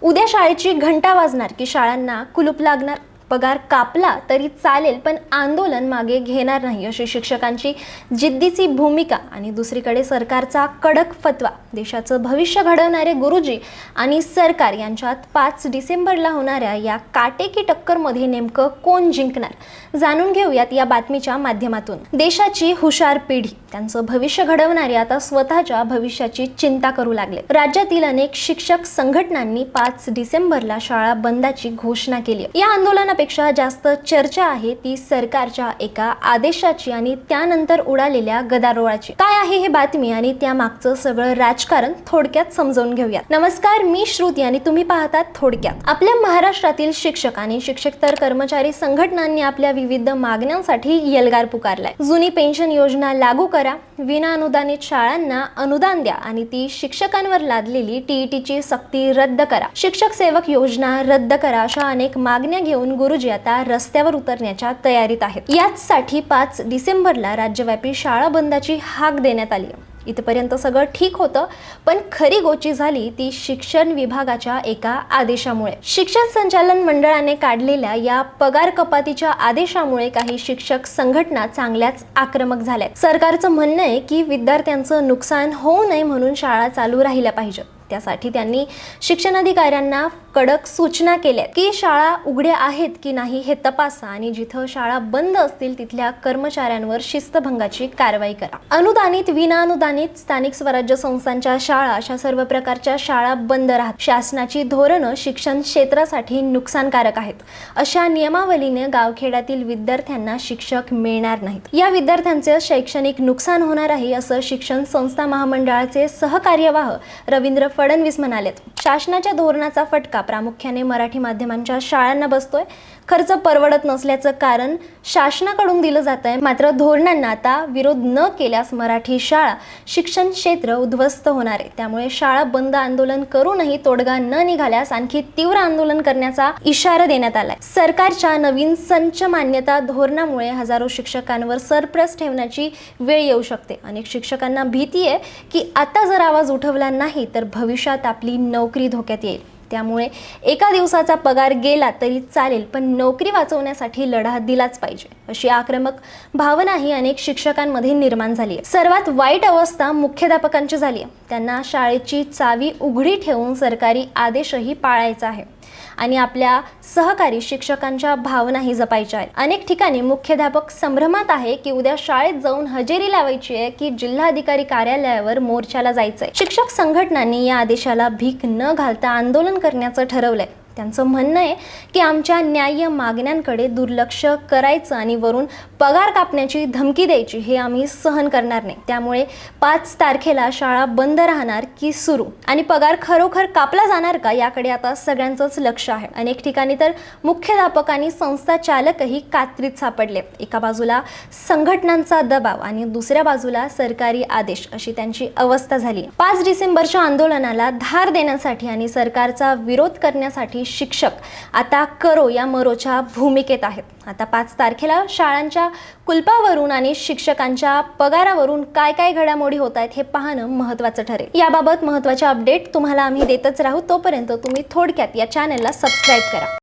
उद्या शाळेची घंटा वाजणार की शाळांना कुलूप लागणार, पगार कापला तरी चालेल पण आंदोलन मागे घेणार नाही अशी शिक्षकांची जिद्दीची भूमिका आणि दुसरीकडे सरकारचा कडक फतवा. देशाचं भविष्य घडवणारे गुरुजी आणि सरकार यांच्यात 5 डिसेंबरला होणाऱ्या या काटेकी टक्करमध्ये नेमकं कोण जिंकणार जाणून घेऊयात या बातमीच्या माध्यमातून. देशाची हुशार पिढी, त्यांचं भविष्य घडवणारे आता स्वतःच्या भविष्याची चिंता करू लागले. राज्यातील अनेक शिक्षक संघटनांनी 5 डिसेंबरला शाळा बंदाची घोषणा केली. या आंदोलनापेक्षा जास्त चर्चा आहे ती सरकारच्या एका आदेशाची आणि त्यानंतर उडालेल्या गदारोळाची. काय आहे ही बातमी आणि त्यामागचं सगळं राजकारण थोडक्यात समजावून घेऊयात. नमस्कार, मी श्रुती आणि तुम्ही पाहतात थोडक्यात. आपल्या महाराष्ट्रातील शिक्षक आणि शिक्षकेतर कर्मचारी संघटनांनी आपल्या विविध मागण्यांसाठी यल्गार पुकारलाय. जुनी पेन्शन योजना लागू करा, विना अनुदानित शाळांना अनुदान द्या आणि ती शिक्षकांवर लादलेली टीईटीची सक्ती रद्द करा, शिक्षक सेवक योजना रद्द करा, अशा अनेक मागण्या घेऊन गुरुजी आता रस्त्यावर उतरण्याच्या तयारीत आहेत. याचसाठी 5 डिसेंबरला राज्यव्यापी शाळा बंदाची हाक देण्यात आली. इथपर्यंत सगळं ठीक होतं, पण खरी गोची झाली ती शिक्षण विभागाच्या एका आदेशामुळे. शिक्षण संचालन मंडळाने काढलेल्या या पगार कपातीच्या आदेशामुळे काही शिक्षक संघटना चांगल्याच आक्रमक झाल्या. सरकारचं म्हणणं आहे की विद्यार्थ्यांचं नुकसान होऊ नये म्हणून शाळा चालू राहिल्या पाहिजेत. त्यासाठी त्यांनी शिक्षणाधिकाऱ्यांना कडक सूचना केल्या की शाळा उघड्या आहेत की नाही हे तपासा आणि जिथं शाळा बंद असतील तिथल्या कर्मचाऱ्यांवर शिस्तभंगाची कारवाई करा. अनुदानित, विना अनुदानित, स्थानिक स्वराज्य संस्थांच्या शाळा अशा सर्व प्रकारच्या शाळा बंद राहत. शासनाची धोरणं शिक्षण क्षेत्रासाठी नुकसानकारक आहेत. अशा नियमावलीने गावखेड्यातील विद्यार्थ्यांना शिक्षक मिळणार नाहीत. या विद्यार्थ्यांचे शैक्षणिक नुकसान होणार आहे असं शिक्षण संस्था महामंडळाचे सहकार्यवाह रवींद्र फडणवीस म्हणालेत. शासनाच्या धोरणाचा फटका प्रामुख्याने मराठी माध्यमांच्या शाळांना बसतोय. खर्च परवडत नसल्याचं कारण शासनाकडून दिलं जात आहे. मात्र धोरणांना आता विरोध न केल्यास मराठी शाळा शिक्षण क्षेत्र उद्ध्वस्त होणार आहे. त्यामुळे शाळा बंद आंदोलन करूनही तोडगा न निघाल्यास आणखी तीव्र आंदोलन करण्याचा इशारा देण्यात आलाय. सरकारच्या नवीन संच मान्यता धोरणामुळे हजारो शिक्षकांवर सरप्लस ठेवण्याची वेळ येऊ शकते. अनेक शिक्षकांना भीती आहे की आता जर आवाज उठवला नाही तर भविष्यात आपली नोकरी धोक्यात येईल. त्यामुळे एका दिवसाचा पगार गेला तरी चालेल पण नोकरी वाचवण्यासाठी लढा दिलाच पाहिजे अशी आक्रमक भावनाही अनेक शिक्षकांमध्ये निर्माण झाली आहे. सर्वात वाईट अवस्था मुख्याध्यापकांची झाली आहे. त्यांना शाळेची चावी उघडी ठेवून सरकारी आदेशही पाळायचा आहे आणि आपल्या सहकारी शिक्षकांच्या भावनाही जपायच्या आहेत. अनेक ठिकाणी मुख्याध्यापक संभ्रमात आहे की उद्या शाळेत जाऊन हजेरी लावायची आहे की जिल्हाधिकारी कार्यालयावर मोर्चाला जायचंय. शिक्षक संघटनांनी या आदेशाला भीक न घालता आंदोलन करण्याचं ठरवलंय. त्यांचं म्हणणं आहे की आमच्या न्याय्य मागण्यांकडे दुर्लक्ष करायचं आणि वरून पगार कापण्याची धमकी द्यायची हे आम्ही सहन करणार नाही. त्यामुळे 5 तारखेला शाळा बंद राहणार की सुरू आणि पगार खरोखर कापला जाणार का याकडे आता सगळ्यांचंच लक्ष आहे. अनेक ठिकाणी तर मुख्याध्यापक आणि संस्था चालकही कात्रीत सापडले. एका बाजूला संघटनांचा दबाव आणि दुसऱ्या बाजूला सरकारी आदेश अशी त्यांची अवस्था झाली. 5 डिसेंबरच्या आंदोलनाला धार देण्यासाठी आणि सरकारचा विरोध करण्यासाठी शिक्षक आता करो या मरोच्या भूमिकेत आहेत. आता 5 तारखेला शाळांच्या कुलपावरून आणि शिक्षकांच्या पगारावरून काय काय घडामोडी होत आहेत हे पाहणं महत्त्वाचं ठरेल. याबाबत महत्त्वाचे अपडेट तुम्हाला आम्ही देतच राहू. तोपर्यंत तुम्ही थोडक्यात या चॅनलला सबस्क्राईब करा.